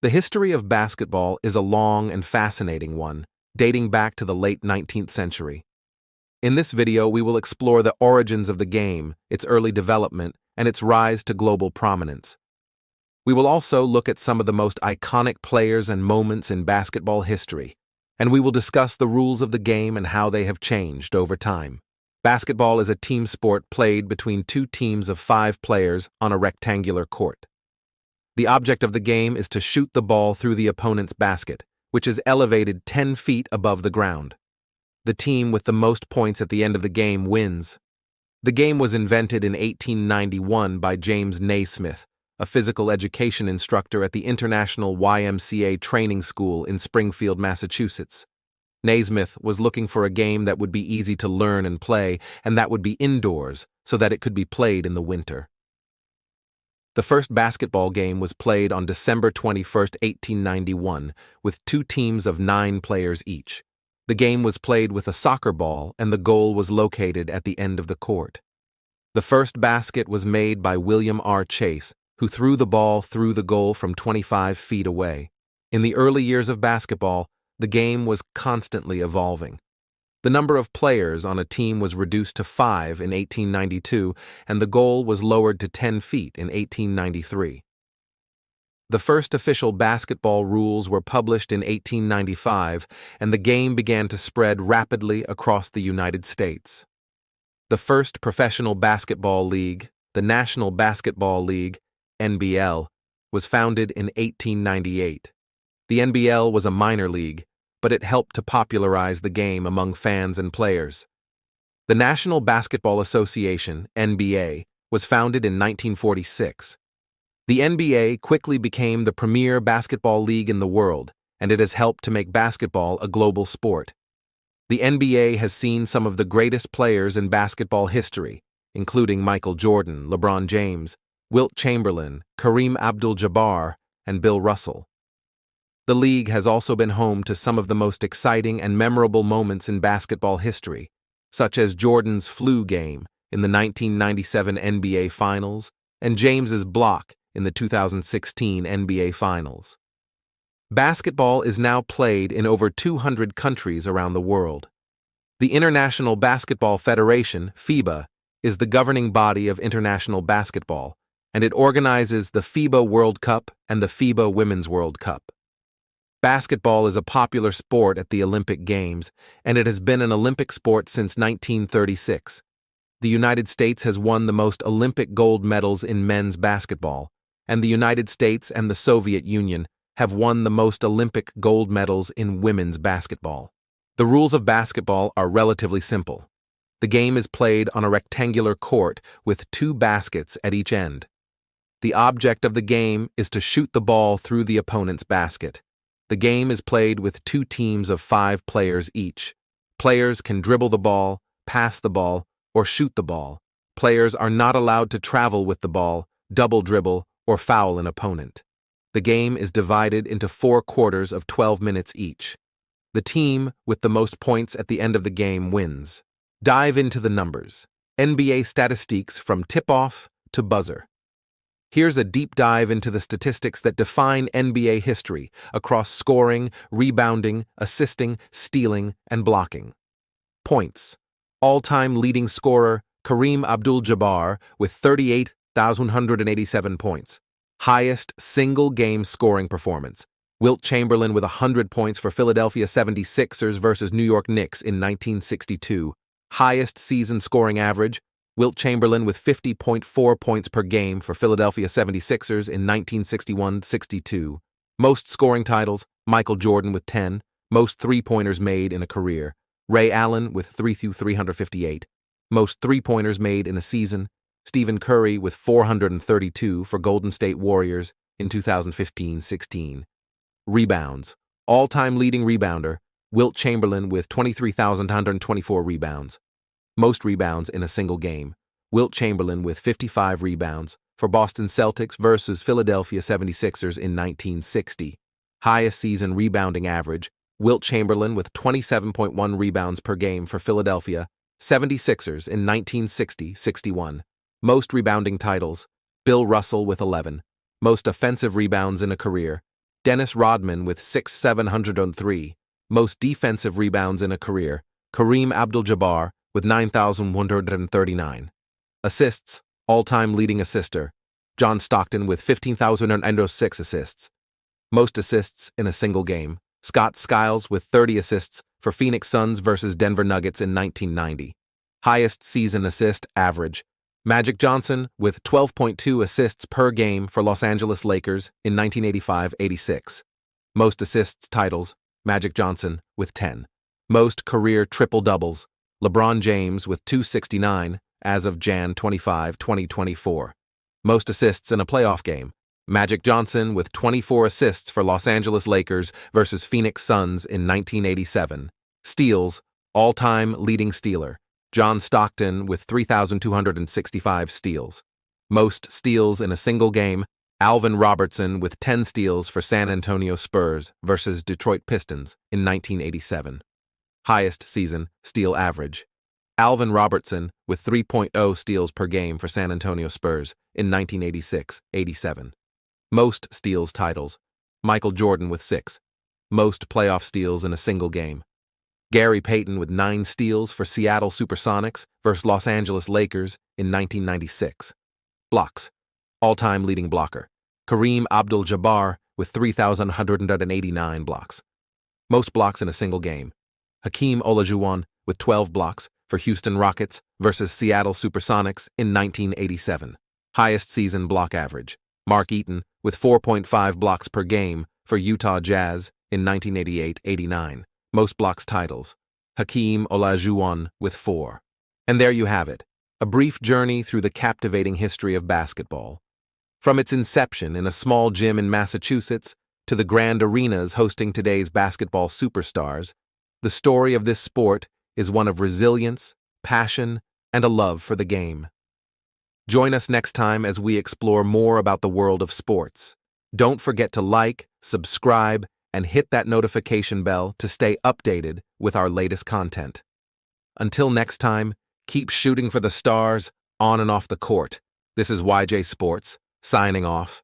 The history of basketball is a long and fascinating one, dating back to the late 19th century. In this video, we will explore the origins of the game, its early development, and its rise to global prominence. We will also look at some of the most iconic players and moments in basketball history, and we will discuss the rules of the game and how they have changed over time. Basketball is a team sport played between two teams of 5 players on a rectangular court. The object of the game is to shoot the ball through the opponent's basket, which is elevated 10 feet above the ground. The team with the most points at the end of the game wins. The game was invented in 1891 by James Naismith, a physical education instructor at the International YMCA Training School in Springfield, Massachusetts. Naismith was looking for a game that would be easy to learn and play, and that would be indoors, so that it could be played in the winter. The first basketball game was played on December 21, 1891, with 2 teams of 9 players each. The game was played with a soccer ball, and the goal was located at the end of the court. The first basket was made by William R. Chase, who threw the ball through the goal from 25 feet away. In the early years of basketball, the game was constantly evolving. The number of players on a team was reduced to 5 in 1892, and the goal was lowered to 10 feet in 1893. The first official basketball rules were published in 1895, and the game began to spread rapidly across the United States. The first professional basketball league, the National Basketball League, NBL, was founded in 1898. The NBL was a minor league, but it helped to popularize the game among fans and players. The National Basketball Association, NBA, was founded in 1946. The NBA quickly became the premier basketball league in the world, and it has helped to make basketball a global sport. The NBA has seen some of the greatest players in basketball history, including Michael Jordan, LeBron James, Wilt Chamberlain, Kareem Abdul-Jabbar, and Bill Russell. The league has also been home to some of the most exciting and memorable moments in basketball history, such as Jordan's flu game in the 1997 NBA Finals and James's block in the 2016 NBA Finals. Basketball is now played in over 200 countries around the world. The International Basketball Federation, FIBA, is the governing body of international basketball, and it organizes the FIBA World Cup and the FIBA Women's World Cup. Basketball is a popular sport at the Olympic Games, and it has been an Olympic sport since 1936. The United States has won the most Olympic gold medals in men's basketball, and the United States and the Soviet Union have won the most Olympic gold medals in women's basketball. The rules of basketball are relatively simple. The game is played on a rectangular court with 2 baskets at each end. The object of the game is to shoot the ball through the opponent's basket. The game is played with 2 teams of 5 players each. Players can dribble the ball, pass the ball, or shoot the ball. Players are not allowed to travel with the ball, double dribble, or foul an opponent. The game is divided into 4 quarters of 12 minutes each. The team with the most points at the end of the game wins. Dive into the numbers. NBA statistics from tip-off to buzzer. Here's a deep dive into the statistics that define NBA history across scoring, rebounding, assisting, stealing, and blocking. Points. All-time leading scorer, Kareem Abdul-Jabbar with 38,187 points. Highest single-game scoring performance. Wilt Chamberlain with 100 points for Philadelphia 76ers versus New York Knicks in 1962. Highest season scoring average. Wilt Chamberlain with 50.4 points per game for Philadelphia 76ers in 1961-62. Most scoring titles, Michael Jordan with 10. Most three-pointers made in a career, Ray Allen with 3,358. Most three-pointers made in a season, Stephen Curry with 432 for Golden State Warriors in 2015-16. Rebounds. All-time leading rebounder, Wilt Chamberlain with 23,124 rebounds. Most rebounds in a single game, Wilt Chamberlain with 55 rebounds for Boston Celtics versus Philadelphia 76ers in 1960. Highest season rebounding average, Wilt Chamberlain with 27.1 rebounds per game for Philadelphia 76ers in 1960-61. Most rebounding titles, Bill Russell with 11. Most offensive rebounds in a career, Dennis Rodman with 6,703, most defensive rebounds in a career. Kareem Abdul-Jabbar with 9,139. Assists, all-time leading assister. John Stockton with 15,006 assists. Most assists in a single game. Scott Skiles with 30 assists for Phoenix Suns versus Denver Nuggets in 1990. Highest season assist average. Magic Johnson with 12.2 assists per game for Los Angeles Lakers in 1985-86. Most assists titles. Magic Johnson with 10. Most career triple-doubles. LeBron James with 269 as of Jan 25, 2024. Most assists in a playoff game. Magic Johnson with 24 assists for Los Angeles Lakers versus Phoenix Suns in 1987. Steals, all-time leading stealer. John Stockton with 3,265 steals. Most steals in a single game. Alvin Robertson with 10 steals for San Antonio Spurs versus Detroit Pistons in 1987. Highest season steal average. Alvin Robertson with 3.0 steals per game for San Antonio Spurs in 1986-87. Most steals titles. Michael Jordan with 6. Most playoff steals in a single game. Gary Payton with 9 steals for Seattle Supersonics versus Los Angeles Lakers in 1996. Blocks. All-time leading blocker. Kareem Abdul-Jabbar with 3,189 blocks. Most blocks in a single game. Hakeem Olajuwon with 12 blocks for Houston Rockets versus Seattle Supersonics in 1987. Highest season block average. Mark Eaton with 4.5 blocks per game for Utah Jazz in 1988-89. Most blocks titles. Hakeem Olajuwon with 4. And there you have it, a brief journey through the captivating history of basketball. From its inception in a small gym in Massachusetts to the grand arenas hosting today's basketball superstars, the story of this sport is one of resilience, passion, and a love for the game. Join us next time as we explore more about the world of sports. Don't forget to like, subscribe, and hit that notification bell to stay updated with our latest content. Until next time, keep shooting for the stars, on and off the court. This is YJ Sports, signing off.